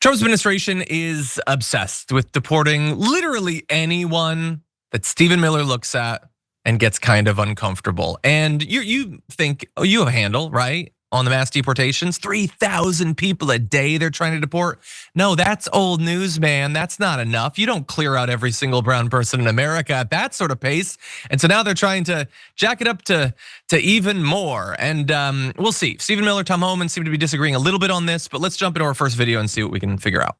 Trump's administration is obsessed with deporting literally anyone that Stephen Miller looks at and gets kind of uncomfortable. And you think, oh, you have a handle, right? On the mass deportations, 3,000 people a day they're trying to deport. No, that's old news, man. That's not enough. You don't clear out every single brown person in America at that sort of pace. And so now they're trying to jack it up to even more. And we'll see. Stephen Miller, Tom Homan seem to be disagreeing a little bit on this, but let's jump into our first video and see what we can figure out.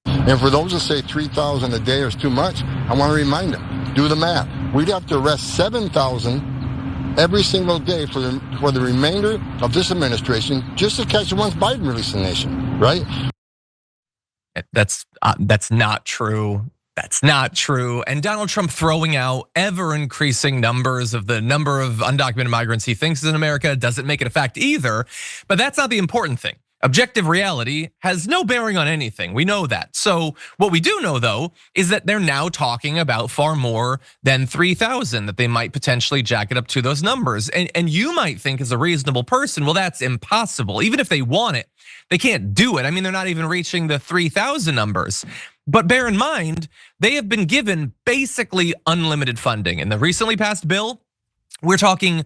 And for those that say 3,000 a day is too much, I want to remind them, do the math. We'd have to arrest 7,000 every single day for the remainder of this administration just to catch once Biden released the nation, right? That's not true. That's not true. And Donald Trump throwing out ever increasing numbers of the number of undocumented migrants he thinks is in America doesn't make it a fact either. But that's not the important thing. Objective reality has no bearing on anything. We know that. So what we do know though, is that they're now talking about far more than 3,000, that they might potentially jack it up to those numbers. And you might think as a reasonable person, well, that's impossible. Even if they want it, they can't do it. I mean, they're not even reaching the 3,000 numbers. But bear in mind, they have been given basically unlimited funding. In the recently passed bill, we're talking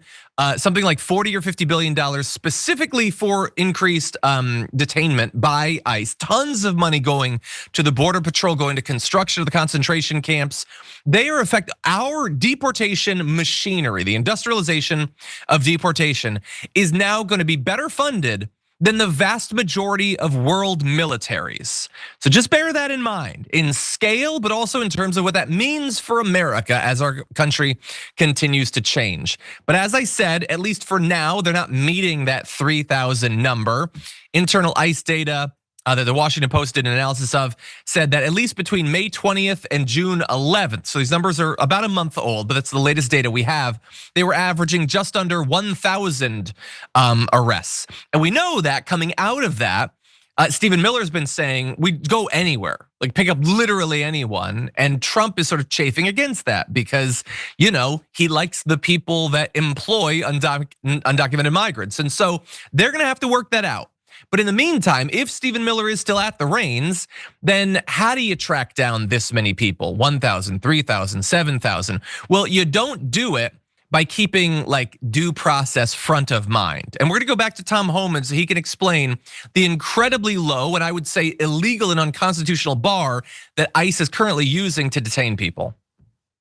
something like $40 or $50 billion specifically for increased detainment by ICE. Tons of money going to the Border Patrol, going to construction of the concentration camps. They are our deportation machinery, the industrialization of deportation is now going to be better funded than the vast majority of world militaries. So just bear that in mind in scale, but also in terms of what that means for America as our country continues to change. But as I said, at least for now, they're not meeting that 3,000 number. Internal ICE data that the Washington Post did an analysis of said that at least between May 20th and June 11th, so these numbers are about a month old, but that's the latest data we have, they were averaging just under 1,000 arrests. And we know that coming out of that, Stephen Miller's been saying we'd go anywhere, like pick up literally anyone. And Trump is sort of chafing against that because, he likes the people that employ undocumented migrants. And so they're gonna have to work that out. But in the meantime, if Stephen Miller is still at the reins, then how do you track down this many people? 1,000, 3,000, 7,000? Well, you don't do it by keeping like due process front of mind. And we're gonna go back to Tom Homan so he can explain the incredibly low, and I would say illegal and unconstitutional bar that ICE is currently using to detain people.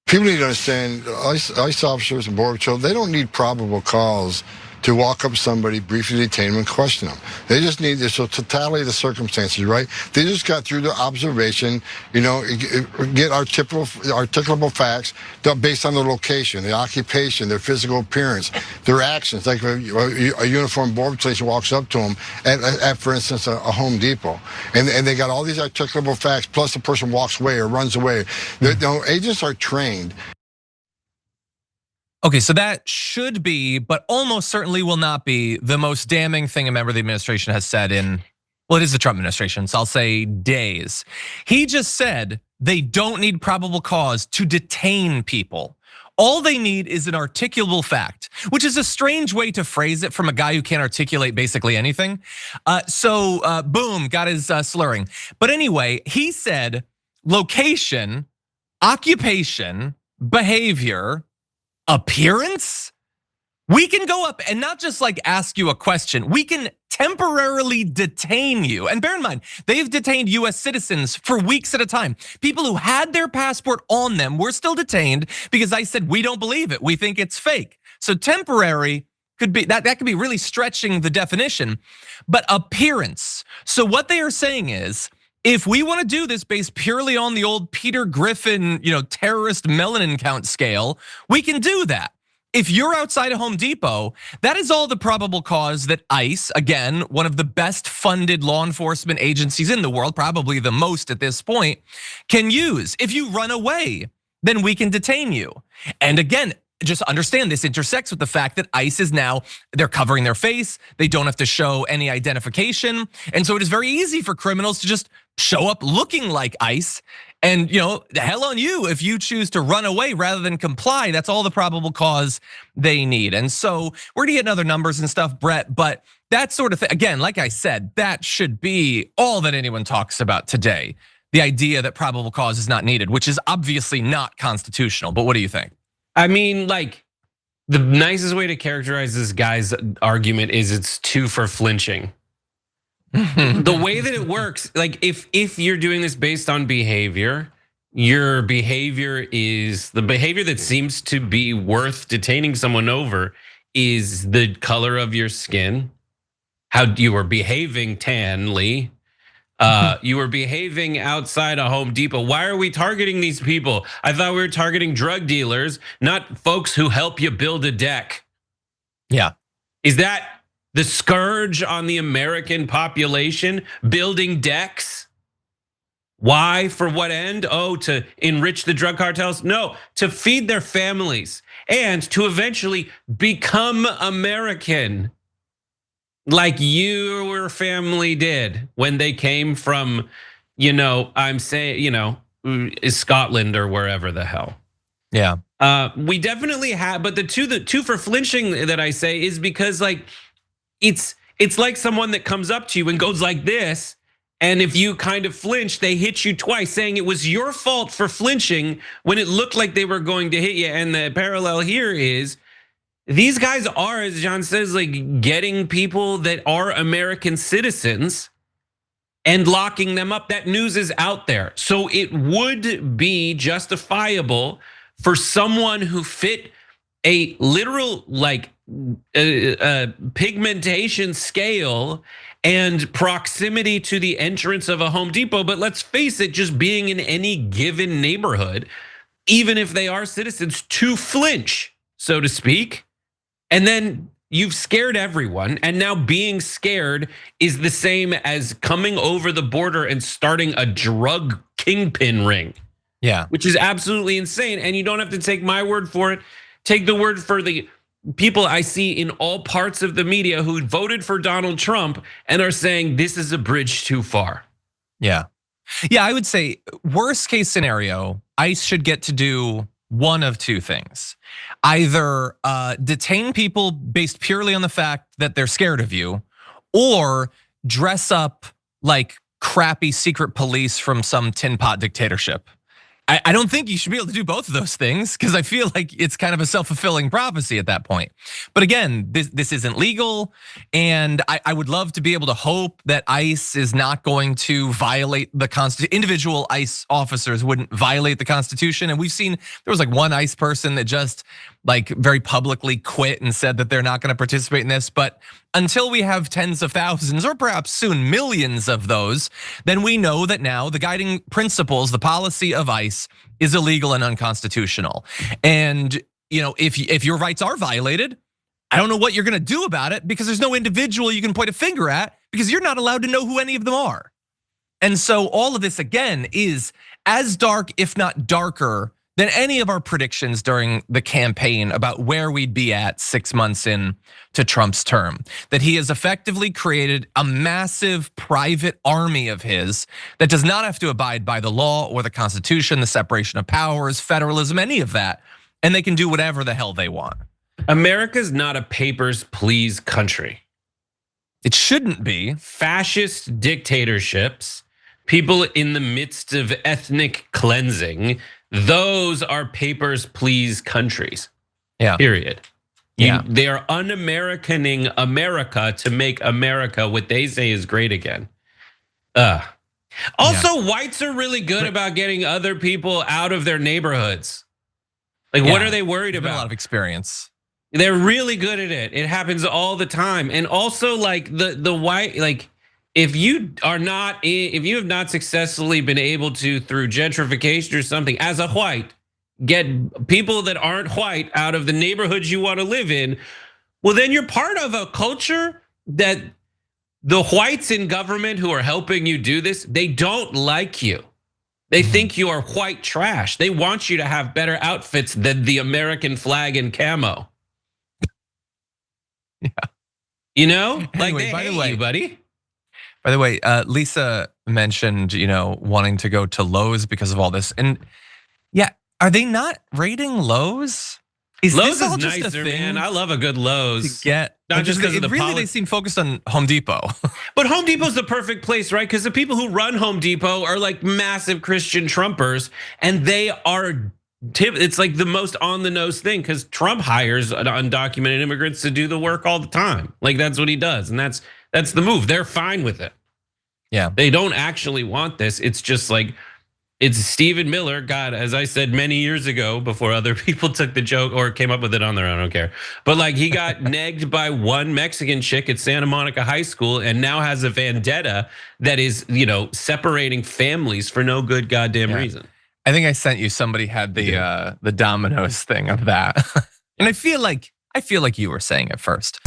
People need to understand, ICE officers and Border Patrol, they don't need probable cause to walk up to somebody, briefly detain them and question them. They just need this totality of the circumstances, right? They just got through the observation, get articulable facts based on their location, their occupation, their physical appearance, their actions. Like a uniformed Border Patrol agent walks up to them at for instance, a Home Depot. And they got all these articulable facts, plus the person walks away or runs away. Agents are trained. Okay, so that should be, but almost certainly will not be, the most damning thing a member of the administration has said in, well, it is the Trump administration, so I'll say days. He just said they don't need probable cause to detain people. All they need is an articulable fact, which is a strange way to phrase it from a guy who can't articulate basically anything. So boom, got his slurring. But anyway, he said location, occupation, behavior, appearance. We can go up and not just like ask you a question, we can temporarily detain you. And bear in mind, they've detained US citizens for weeks at a time. People who had their passport on them were still detained because I said, we don't believe it, we think it's fake. So temporary could be, that could be really stretching the definition, but appearance. So what they are saying is, if we want to do this based purely on the old Peter Griffin, terrorist melanin count scale, we can do that. If you're outside of Home Depot, that is all the probable cause that ICE, again, one of the best funded law enforcement agencies in the world, probably the most at this point, can use. If you run away, then we can detain you. And again, just understand this intersects with the fact that ICE is now, they're covering their face. They don't have to show any identification. And so it is very easy for criminals to just show up looking like ICE. And the hell on you if you choose to run away rather than comply. That's all the probable cause they need. And so we're gonna get other numbers and stuff, Brett, but that sort of thing, again, like I said, that should be all that anyone talks about today. The idea that probable cause is not needed, which is obviously not constitutional. But what do you think? I mean, like, the nicest way to characterize this guy's argument is it's two for flinching. The way that it works, like if you're doing this based on behavior, your behavior is the behavior that seems to be worth detaining someone over is the color of your skin, how you were behaving tanly, you were behaving outside a Home Depot. Why are we targeting these people? I thought we were targeting drug dealers, not folks who help you build a deck. Yeah. Is that the scourge on the American population, building decks? Why? For what end? Oh, to enrich the drug cartels? No, to feed their families and to eventually become American, like your family did when they came from, I'm saying, Scotland or wherever the hell. Yeah. We definitely have, but the two for flinching that I say is because like it's like someone that comes up to you and goes like this, and if you kind of flinch, they hit you twice, saying it was your fault for flinching when it looked like they were going to hit you. And the parallel here is these guys are, as John says, like getting people that are American citizens and locking them up. That news is out there. So it would be justifiable for someone who fit a literal like pigmentation scale and proximity to the entrance of a Home Depot. But let's face it, just being in any given neighborhood, even if they are citizens, to flinch, so to speak. And then you've scared everyone, and now being scared is the same as coming over the border and starting a drug kingpin ring. Yeah. Which is absolutely insane. And you don't have to take my word for it. Take the word for the people I see in all parts of the media who voted for Donald Trump and are saying this is a bridge too far. Yeah. Yeah, I would say worst case scenario, ICE should get to do one of two things. Either detain people based purely on the fact that they're scared of you, or dress up like crappy secret police from some tin pot dictatorship. I don't think you should be able to do both of those things because I feel like it's kind of a self-fulfilling prophecy at that point. But again, this isn't legal, and I would love to be able to hope that ICE is not going to violate the Constitution. Individual ICE officers wouldn't violate the Constitution, and we've seen there was like one ICE person that just like very publicly quit and said that they're not going to participate in this. But until we have tens of thousands or perhaps soon millions of those, then we know that now the guiding principles, the policy of ICE is illegal and unconstitutional. And if your rights are violated, I don't know what you're going to do about it because there's no individual you can point a finger at because you're not allowed to know who any of them are. And so all of this again is as dark, if not darker, than any of our predictions during the campaign about where we'd be at 6 months in to Trump's term. That he has effectively created a massive private army of his that does not have to abide by the law or the Constitution, the separation of powers, federalism, any of that. And they can do whatever the hell they want. America's not a papers, please country. It shouldn't be. Fascist dictatorships, people in the midst of ethnic cleansing, those are papers, please countries. Yeah. Period. Yeah. They are un-Americaning America to make America what they say is great again. Also, whites are really good about getting other people out of their neighborhoods. Like, what are they worried about? A lot of experience. They're really good at it. It happens all the time. And also, like the white, like if you have not successfully been able to, through gentrification or something, as a white, get people that aren't white out of the neighborhoods you want to live in, well, then you're part of a culture that the whites in government who are helping you do this, they don't like you. They think you are white trash. They want you to have better outfits than the American flag and camo. Yeah. Like Anyway, they by the hate way, you, buddy. By the way, Lisa mentioned, wanting to go to Lowe's because of all this. And yeah, are they not raiding Lowe's? Lowe's is nicer, man. I love a good Lowe's. To get Not just because of the really, they seem focused on Home Depot. But Home Depot's the perfect place, right? Because the people who run Home Depot are like massive Christian Trumpers, and they are. It's like the most on the nose thing because Trump hires undocumented immigrants to do the work all the time. Like that's what he does, and that's the move. They're fine with it. Yeah, they don't actually want this. It's just like. It's Stephen Miller, God, as I said many years ago before other people took the joke or came up with it on their own, I don't care. But like he got negged by one Mexican chick at Santa Monica High School and now has a vendetta that is, separating families for no good goddamn reason. I think I sent you, somebody had the Domino's thing of that. And I feel like you were saying it first.